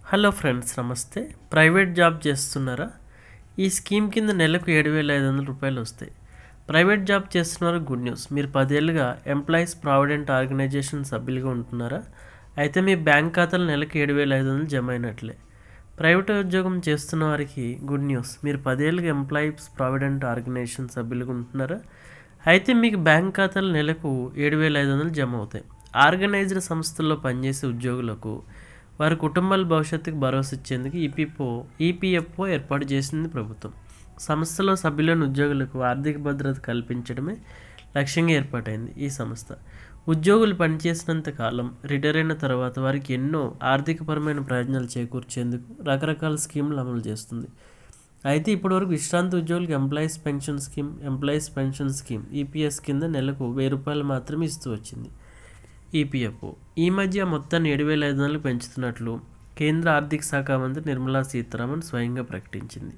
Hello friends, నమస్తే. Private job చేస్తున్నారా? ఈ స్కీమ్ కింద నెలకు 7,500 రూపాయలు వస్తాయి. ప్రైవేట్ జాబ్ చేస్తున్నారు, గుడ్ న్యూస్. మీరు 10 ఏళ్ళుగా ఎంప్లాయీస్ ప్రావిడెంట్ ఆర్గనైజేషన్ సభ్యులుగా ఉంటున్నారా? అయితే మీ బ్యాంక్ ఖాతాలో నెలకు 7,500 జమ అయినట్లే. ప్రైవేట్ ఉద్యోగం చేస్తున్న వారికి గుడ్ న్యూస్. మీరు 10 ఏళ్ళుగా ఎంప్లాయీస్ ప్రావిడెంట్ ఆర్గనైజేషన్ సభ్యులుగా ఉంటున్నారా? అయితే మీకు బ్యాంక్ ఖాతాలో నెలకు 7,500 జమ అవుతాయి. ఆర్గనైజ్డ్ సంస్థల్లో పనిచేసే ఉద్యోగులకు వారి కుటుంబాల భవిష్యత్తుకు భరోసా ఇచ్చేందుకు ఈపీఎఫ్ఓ ఏర్పాటు చేసింది ప్రభుత్వం. సంస్థలో సభ్యులైన ఉద్యోగులకు ఆర్థిక భద్రత కల్పించడమే లక్ష్యంగా ఏర్పాటైంది ఈ సంస్థ. ఉద్యోగులు పనిచేసినంత కాలం, రిటైర్ అయిన తర్వాత వారికి ఎన్నో ఆర్థికపరమైన ప్రయోజనాలు చేకూర్చేందుకు రకరకాల స్కీములు అమలు చేస్తుంది. అయితే ఇప్పటివరకు విశ్రాంతి ఉద్యోగులకు ఎంప్లాయీస్ పెన్షన్ స్కీమ్ ఈపీఎస్ కింద నెలకు 1,000 రూపాయలు మాత్రమే ఇస్తూ వచ్చింది ఈపీఎఫ్ఓ. ఈ మధ్య మొత్తాన్ని 7,500 పెంచుతున్నట్లు కేంద్ర ఆర్థిక శాఖ మంత్రి నిర్మలా సీతారామన్ స్వయంగా ప్రకటించింది.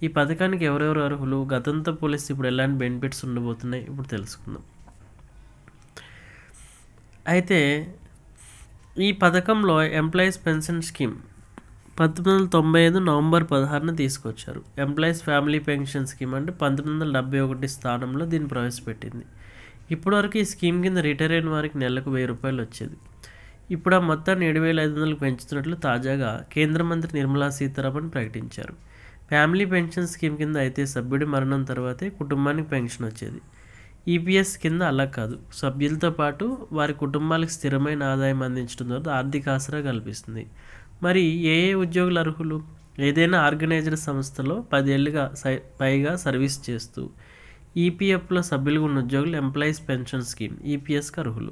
ఈ పథకానికి ఎవరెవరు అర్హులు, గతంతో పోలిస్తే ఇప్పుడు ఎలాంటి బెనిఫిట్స్ ఉండబోతున్నాయి ఇప్పుడు తెలుసుకుందాం. అయితే ఈ పథకంలో ఎంప్లాయీస్ పెన్షన్ స్కీమ్ 1995 నవంబర్ 16న తీసుకొచ్చారు. ఎంప్లాయీస్ ఫ్యామిలీ పెన్షన్ స్కీమ్ అంటే 1971 స్థానంలో దీన్ని ప్రవేశపెట్టింది. ఇప్పటివరకు ఈ స్కీమ్ కింద రిటైర్ అయిన వారికి నెలకు 1,000 రూపాయలు వచ్చేది. ఇప్పుడు ఆ మొత్తాన్ని 7,500 పెంచుతున్నట్లు తాజాగా కేంద్ర మంత్రి నిర్మలా సీతారామన్ ప్రకటించారు. ఫ్యామిలీ పెన్షన్ స్కీమ్ కింద అయితే సభ్యుడి మరణం తర్వాతే కుటుంబానికి పెన్షన్ వచ్చేది. ఈపీఎస్ కింద అలా కాదు, సభ్యులతో పాటు వారి కుటుంబాలకు స్థిరమైన ఆదాయం అందించడం ద్వారా ఆర్థిక ఆసరా కల్పిస్తుంది. మరి ఏ ఉద్యోగులు అర్హులు? ఏదైనా ఆర్గనైజ్డ్ సంస్థలో 10 ఏళ్ళుగా పైగా సర్వీస్ చేస్తూ ఈపీఎఫ్లో సభ్యులుగా ఉన్న ఉద్యోగులు ఎంప్లాయీస్ పెన్షన్ స్కీమ్ ఈపీఎస్కి అర్హులు.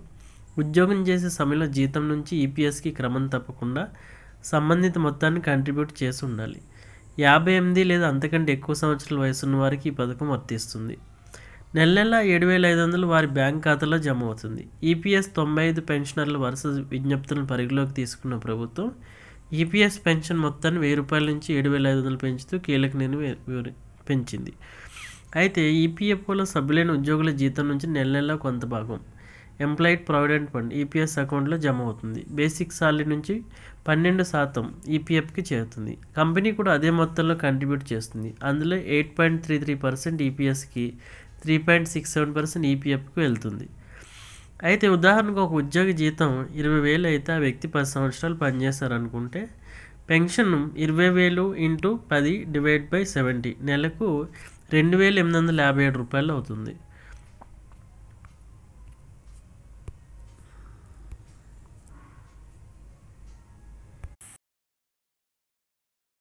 ఉద్యోగం చేసే సమయంలో జీతం నుంచి ఈపీఎస్కి క్రమం తప్పకుండా సంబంధిత మొత్తాన్ని కంట్రిబ్యూట్ చేసి ఉండాలి. 58 లేదా అంతకంటే ఎక్కువ సంవత్సరాల వయసున్న వారికి ఈ పథకం వర్తిస్తుంది. నెల 7,500 వారి బ్యాంక్ ఖాతాలో జమ అవుతుంది. ఈపీఎస్ 95 పెన్షనర్ల వరుస విజ్ఞప్తులను పరిగణలోకి తీసుకున్న ప్రభుత్వం ఈపీఎస్ పెన్షన్ మొత్తాన్ని 1,000 రూపాయల నుంచి 7,500 పెంచుతూ కీలక నిర్ణయం పెంచింది. అయితే ఈపీఎఫ్ఓలో సభ్యులైన ఉద్యోగుల జీతం నుంచి నెల కొంత భాగం ఎంప్లాయిడ్ ప్రావిడెంట్ ఫండ్ ఈపీఎస్ అకౌంట్లో జమ అవుతుంది. బేసిక్ సాలరీ నుంచి 12% ఈపీఎఫ్కి చేరుతుంది. కంపెనీ కూడా అదే మొత్తంలో కంట్రిబ్యూట్ చేస్తుంది. అందులో 8.33% ఈపీఎస్కి, 3.67% ఈపీఎఫ్కి వెళ్తుంది. అయితే ఉదాహరణకు ఒక ఉద్యోగి జీతం 20,000 అయితే ఆ వ్యక్తి 10 సంవత్సరాలు పనిచేశారనుకుంటే పెన్షన్ 20,000 × 10 ÷ 70 నెలకు 2,857 రూపాయలు అవుతుంది.